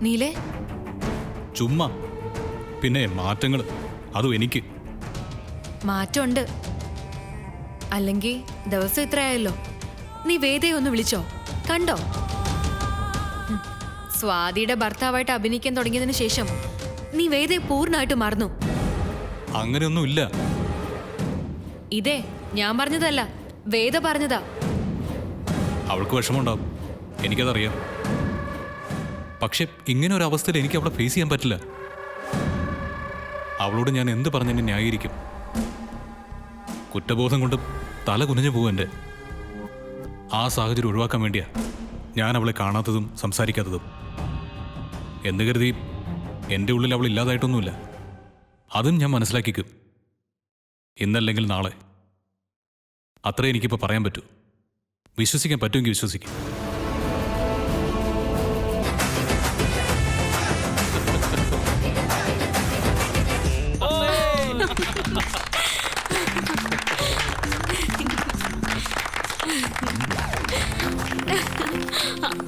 നീലേ ചുമ്മാ പിന്നെ മാറ്റങ്ങൾ അതും എനിക്ക് മാറ്റമുണ്ട്. അല്ലെങ്കിൽ ദിവസം ഇത്രയായല്ലോ. നീ വേദയെ ഒന്ന് വിളിച്ചോ? കണ്ടോ? സ്വാതിയുടെ ഭർത്താവായിട്ട് അഭിനയിക്കാൻ തുടങ്ങിയതിനു ശേഷം നീ വേദയെ പൂർണ്ണമായിട്ട് മറന്നു. അങ്ങനെയൊന്നും ഇല്ല. ഇതേ ഞാൻ പറഞ്ഞതല്ല, വേദ പറഞ്ഞതാ. അവൾക്ക് വിഷമമുണ്ടാവും, എനിക്കതറിയാം. പക്ഷെ ഇങ്ങനെ ഒരു അവസ്ഥയിൽ എനിക്ക് അവളെ ഫേസ് ചെയ്യാൻ പറ്റില്ല. അവളോട് ഞാൻ എന്ത് പറഞ്ഞെന്നെ ന്യായീകരിക്കും? കുറ്റബോധം കൊണ്ട് തല കുനിഞ്ഞു പോകും എൻ്റെ. ആ സാഹചര്യം ഒഴിവാക്കാൻ വേണ്ടിയാ ഞാൻ അവളെ കാണാത്തതും സംസാരിക്കാത്തതും. എന്ന് കരുതി എൻ്റെ ഉള്ളിൽ അവൾ ഇല്ലാതായിട്ടൊന്നുമില്ല. അതും ഞാൻ മനസ്സിലാക്കിക്കും. ഇന്നല്ലെങ്കിൽ നാളെ. അത്രേ എനിക്കിപ്പോൾ പറയാൻ പറ്റൂ. വിശ്വസിക്കാൻ പറ്റുമെങ്കിൽ വിശ്വസിക്കും.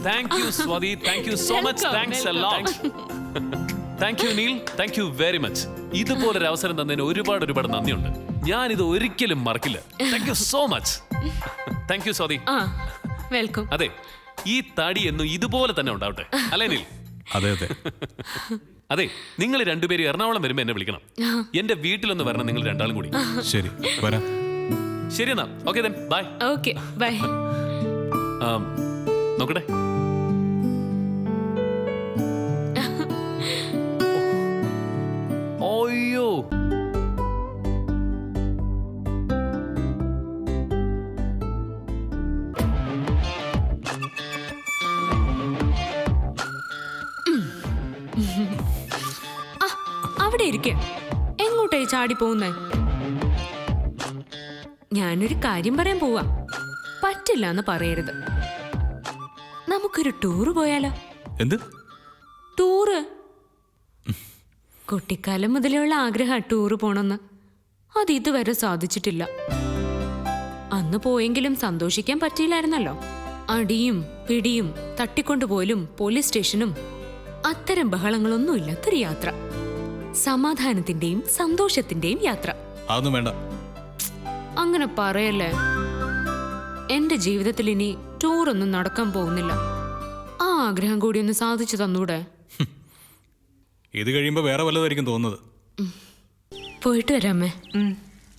Thank you, Swati. Thank you so much. Thanks a lot. Thank you, Neil. Thank you very much. ഇതുപോലൊരു അവസരം തന്നതിന് ഒരുപാട് നന്ദിയുണ്ട്. ഞാനിത് ഒരിക്കലും മറക്കില്ല. Thank you so much. Thank you, Swati. Welcome. അതെ, ഈ തടി എന്നും ഇതുപോലെ തന്നെ ഉണ്ടാവട്ടെ, അല്ലേ നീൽ? അതെ അതെ അതെ, നിങ്ങൾ രണ്ടുപേരും എറണാകുളം വരുമ്പോൾ എന്നെ വിളിക്കണം. എന്റെ വീട്ടിലൊന്ന് വരണം നിങ്ങൾ രണ്ടാളും കൂടി. ശരി, വരാം. ശരി എന്നാ, okay then bye. Okay bye. നോക്കട്ടെ. ഓയ്യോ, അവിടെ ഇരിക്കെ എങ്ങോട്ടായി ചാടി പോകുന്നേ? ഞാനൊരു കാര്യം പറയാൻ പോവാ. പറ്റില്ല എന്ന് പറയരുത്. നമുക്കൊരു ടൂറ് പോയാലോ? എന്ത് ടൂറ്? കുട്ടിക്കാലം മുതലുള്ള ആഗ്രഹം ടൂറ് പോണെന്ന്. അത് ഇതുവരെ സാധിച്ചിട്ടില്ല. അന്ന് പോയെങ്കിലും സന്തോഷിക്കാൻ പറ്റിയില്ലായിരുന്നല്ലോ. അടിയും പിടിയും തട്ടിക്കൊണ്ടുപോലും പോലീസ് സ്റ്റേഷനും അത്തരം ബഹളങ്ങളൊന്നും ഇല്ലാത്തൊരു യാത്ര. സമാധാനത്തിന്റെയും സന്തോഷത്തിന്റെയും യാത്ര. അതൊന്നും വേണ്ട. അങ്ങനെ പറയല്ലേ. എന്റെ ജീവിതത്തിൽ ഇനി ടൂറൊന്നും നടക്കാൻ പോകുന്നില്ല. ആ ആഗ്രഹം കൂടി ഒന്ന് സാധിച്ചു തന്നൂടെ? ഇത് കഴിയുമ്പോ വേറെ വല്ലതായിരിക്കും തോന്നുന്നത്. പോയിട്ട് വരാമേ.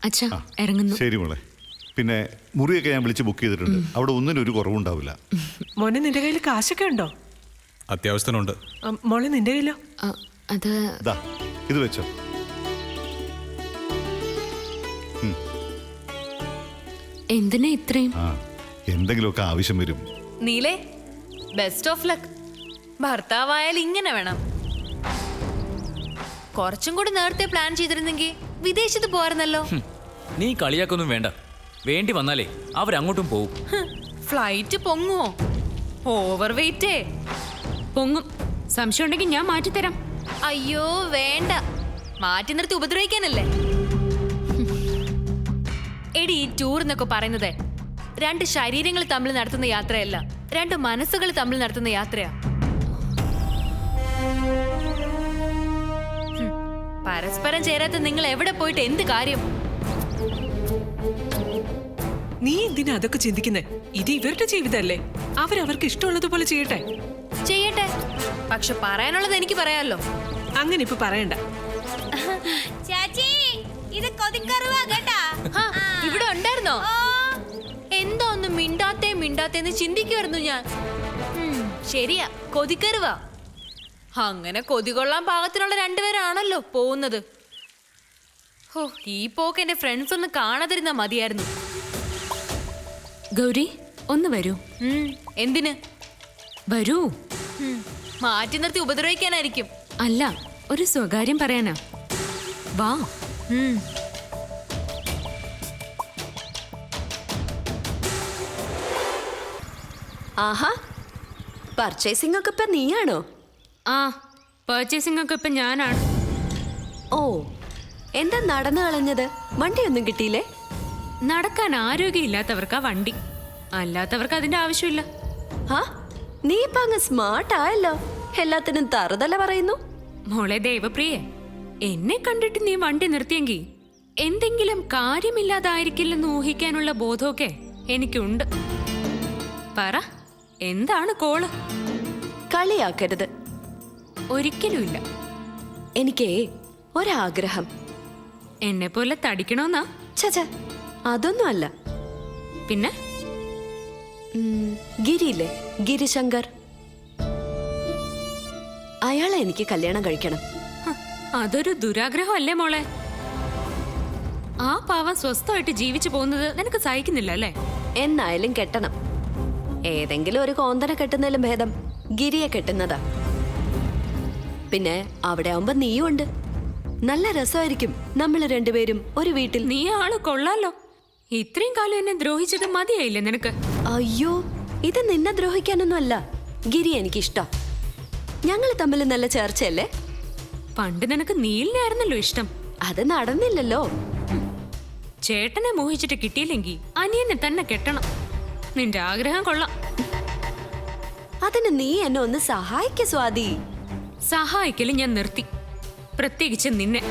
അച്ഛാ ഇറങ്ങുന്നു. ശരി മോളെ. പിന്നെ മുറിയൊക്കെ ഞാൻ വിളിച്ച് ബുക്ക് ചെയ്തിട്ടുണ്ട്. അവിടെ ഒന്നിനും ഒരു കുറവുണ്ടാവില്ല. മോനെ നിന്റെ കയ്യിൽ കാശൊക്കെ ഉണ്ടോ? അത്യാവശ്യത്തിനുണ്ട്. മോളെ നിന്റെ കയ്യിലോ? അത് ഇത് വെച്ചോ. എന്തിനാ ഇത്രയും? എന്തെങ്കിലുമൊക്കെ ആവശ്യം വരും. നീലേ, ബെസ്റ്റ് ഓഫ് ലക്ക്. ഭർത്താവായാൽ ഇങ്ങനെ വേണം. കുറച്ചും കൂടി നേരത്തെ പ്ലാൻ ചെയ്തിരുന്നെങ്കിൽ വിദേശത്ത് പോവായിരുന്നല്ലോ. നീ കളിയാക്കൊന്നും വേണ്ട. വേണ്ടി വന്നാലേ അവരങ്ങോട്ടും പോവും. ഫ്ലൈറ്റ് പൊങ്ങുവോ? ഓവർ വെയിറ്റേ. പൊങ്ങും. സംശയം ഉണ്ടെങ്കിൽ ഞാൻ മാറ്റിത്തരാം. അയ്യോ വേണ്ട, മാറ്റി നിർത്തി ഉപദ്രവിക്കാനല്ലേ. എടി, ഈ ടൂർ എന്നൊക്കെ പറയുന്നത് രണ്ട് ശരീരങ്ങൾ തമ്മിൽ നടത്തുന്ന യാത്രയല്ല, രണ്ട് മനസ്സുകൾ തമ്മിൽ നടത്തുന്ന യാത്രയാ. പരസ്പരം ചേരാത്ത നിങ്ങൾ എവിടെ പോയിട്ട് എന്ത് കാര്യം? നീ എന്തിനാ അതൊക്കെ ചിന്തിക്കുന്നേ? ഇത് ഇവരുടെ ജീവിതമല്ലേ. അവരവർക്ക് ഇഷ്ടമുള്ളതുപോലെ ചെയ്യട്ടെ. ചെയ്യട്ടെ, പക്ഷെ പറയാനുള്ളത് എനിക്ക് പറയാമല്ലോ. അങ്ങനെ ഇപ്പൊ പറയണ്ട. ഇവിടെ ഉണ്ടായിരുന്നോ? എന്താ ഒന്നും മിണ്ടാത്തേന്ന് ചിന്തിക്കുമായിരുന്നു ഞാൻ. ശരിയാ, കൊതിക്കരുവാ. അങ്ങനെ കൊതികൊള്ളാൻ പാകത്തിനുള്ള രണ്ടുപേരാണല്ലോ പോകുന്നത്. ഓ, ഈ പോക്ക് എന്റെ ഫ്രണ്ട്സ് ഒന്ന് കാണാതിരുന്നാ മതിയായിരുന്നു. ഗൗരി, ഒന്ന് വരൂ. എന്തിന്? വരൂ. മാറ്റി നിർത്തി ഉപദ്രവിക്കാനായിരിക്കും. അല്ല, ഒരു സ്വകാര്യം പറയാനാ. വാ. ആഹാ, പർച്ചേസിംഗ് ഒക്കെ ഇപ്പൊ നീയാണോ? ആ, പർച്ചേസിംഗ് ഒക്കെ ഇപ്പൊ ഞാനാണ്. ഓ, എന്താ നടന്നു കളഞ്ഞത്? വണ്ടിയൊന്നും കിട്ടിയില്ലേ? നടക്കാൻ ആരോഗ്യമില്ലാത്തവർക്കാ വണ്ടി, അല്ലാത്തവർക്ക് അതിന്റെ ആവശ്യമില്ല. നീ ഇപ്പൊ അങ്ങ് സ്മാർട്ട് ആയല്ലോ. എല്ലാത്തിനും തറുതല പറയുന്നു. മോളെ ദേവപ്രിയെ, എന്നെ കണ്ടിട്ട് നീ വണ്ടി നിർത്തിയെങ്കിൽ എന്തെങ്കിലും കാര്യമില്ലാതായിരിക്കില്ലെന്ന് ഊഹിക്കാനുള്ള ബോധമൊക്കെ എനിക്കുണ്ട്. പറ, എന്താണ് കോള്? കളിയാക്കരുത്. ഒരിക്കലുമില്ല. എനിക്കേ ഒരാഗ്രഹം. എന്നെ പോലെ തടിക്കണോന്നാ? ചച്ച, അതൊന്നും അല്ല. പിന്നെ ഗിരിയില്ലേ, ഗിരിശങ്കർ, അയാളെ എനിക്ക് കല്യാണം കഴിക്കണം. ഹ, അതൊരു ദുരാഗ്രഹം അല്ലേ മോളെ? ആ പാവം സ്വസ്ഥമായിട്ട് ജീവിച്ചു പോകുന്നത് നിനക്ക് സഹിക്കുന്നില്ല അല്ലേ? എന്നായാലും കെട്ടണം. ഏതെങ്കിലും ഒരു കോന്തനെ കെട്ടുന്നതിലും ഭേദം ഗിരിയെ കെട്ടുന്നതാ. പിന്നെ അവിടെ ആവുമ്പോ നീയും ഉണ്ട്. നല്ല രസമായിരിക്കും നമ്മൾ രണ്ടുപേരും ഒരു വീട്ടിൽ. നീ ആള് കൊള്ളാലോ. ഇത്രയും കാലം എന്നെ ദ്രോഹിച്ചത് മതിയായില്ലേ നിനക്ക്? അയ്യോ, ഇത് നിന്നെ ദ്രോഹിക്കാനൊന്നും അല്ല. ഗിരി എനിക്കിഷ്ടം. ഞങ്ങൾ തമ്മിൽ നല്ല ചേർച്ചയല്ലേ? പണ്ട് നിനക്ക് നീലിനായിരുന്നല്ലോ ഇഷ്ടം. അത് നടന്നില്ലല്ലോ. ചേട്ടനെ മോഹിച്ചിട്ട് കിട്ടിയില്ലെങ്കിൽ അനിയനെ തന്നെ കെട്ടണം. നിന്റെ ആഗ്രഹം കൊള്ളാം. അതിന് നീ എന്നെ ഒന്ന് സഹായിക്ക സ്വാതി. സഹായിക്കല് ഞാൻ നിർത്തി. പ്രത്യേകിച്ച് നിന്നെ.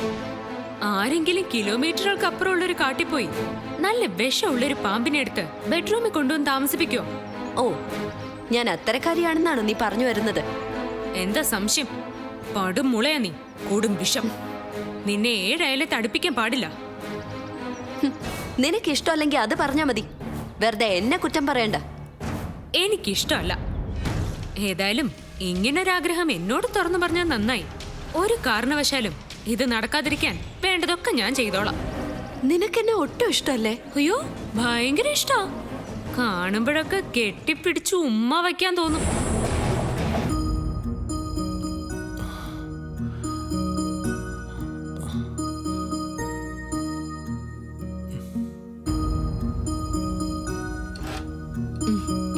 ആരെങ്കിലും കിലോമീറ്ററുകൾക്ക് അപ്പുറമുള്ളൊരു കാട്ടിൽ പോയി നല്ല വിഷമുള്ളൊരു പാമ്പിനെ എടുത്ത് ബെഡ്റൂമിൽ കൊണ്ടുവന്ന് താമസിപ്പിക്കോ? ഓ, ഞാൻ അത്തരക്കാരിയാണെന്നാണോ നീ പറഞ്ഞു വരുന്നത്? എന്താ സംശയം? പടും മുളയാ നീ, കൂടും വിഷം. നിന്നെ 7 അയലത്ത് അടുപ്പിക്കാൻ പാടില്ല. നിനക്കിഷ്ടമല്ലെങ്കിൽ അത് പറഞ്ഞാ മതി. വെറുതെ എന്നെ കുറ്റം പറയണ്ട. എനിക്കിഷ്ടമല്ല. ഏതായാലും ഇങ്ങനൊരാഗ്രഹം എന്നോട് തുറന്നു പറഞ്ഞാൽ നന്നായി. ഒരു കാരണവശാലും ഇത് നടക്കാതിരിക്കാൻ വേണ്ടതൊക്കെ ഞാൻ ചെയ്തോളാം. നിനക്കെന്നെ ഒട്ടും ഇഷ്ടമല്ലേ? അയ്യോ, ഭയങ്കര ഇഷ്ടാ. കാണുമ്പോഴൊക്കെ കെട്ടിപ്പിടിച്ചു ഉമ്മ വയ്ക്കാൻ തോന്നും.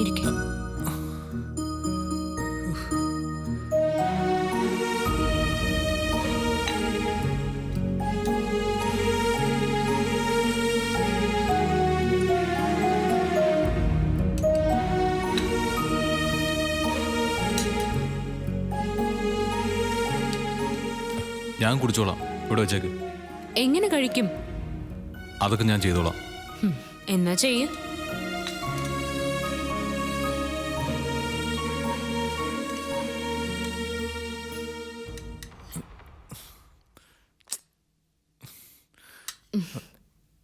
ഇരിക്ക. ഞാൻ കുടിച്ചോളാം, ഇവിടെ വെച്ചേക്ക്. എങ്ങനെ കഴിക്കും? അതൊക്കെ ഞാൻ ചെയ്തോളാം. എന്നാ ചെയ്യ.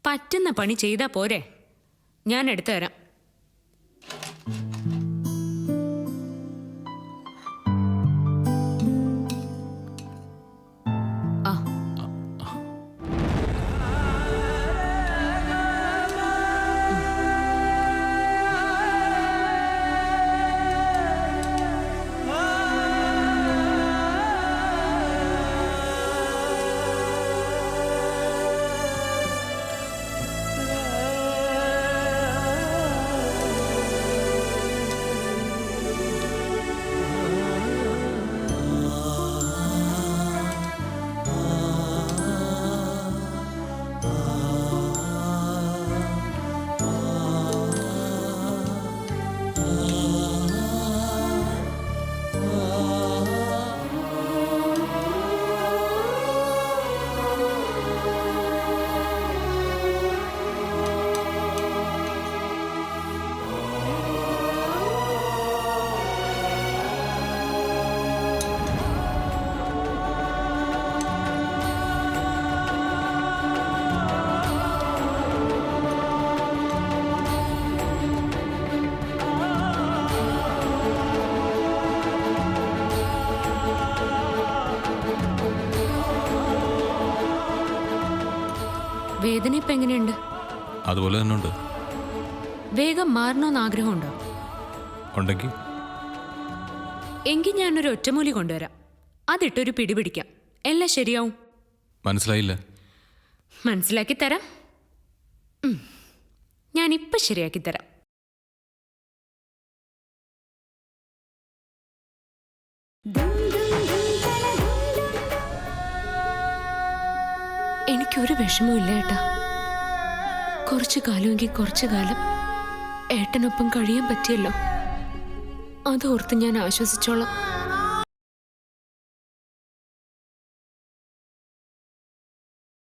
പറ്റുന്ന പണി ചെയ്താ പോരെ? ഞാൻ എടുത്തു തരാം. ആ, വേദന ഇപ്പൊ എങ്ങനെയുണ്ട്? അതുപോലെ തന്നെ ഉണ്ട്. വേഗം മാറണമെന്ന് ആഗ്രഹമുണ്ടോ? ഉണ്ടെങ്കിൽ എങ്കിൽ ഞാനൊരു ഒറ്റമൂലി കൊണ്ടുവരാം. അതിട്ടൊരു പിടി പിടിക്കാം. എല്ലാം ശരിയാവും. മനസ്സിലായില്ല. മനസ്സിലാക്കി തരാം. ഞാനിപ്പൊ ശരിയാക്കി തരാം. എനിക്കൊരു വിഷമവും ഇല്ല ഏട്ടാ. കുറച്ചു കാലമെങ്കിൽ കുറച്ചു കാലം ഏട്ടനൊപ്പം കഴിയാൻ പറ്റിയല്ലോ. അതോർത്ത് ഞാൻ ആശ്വസിച്ചോളാം.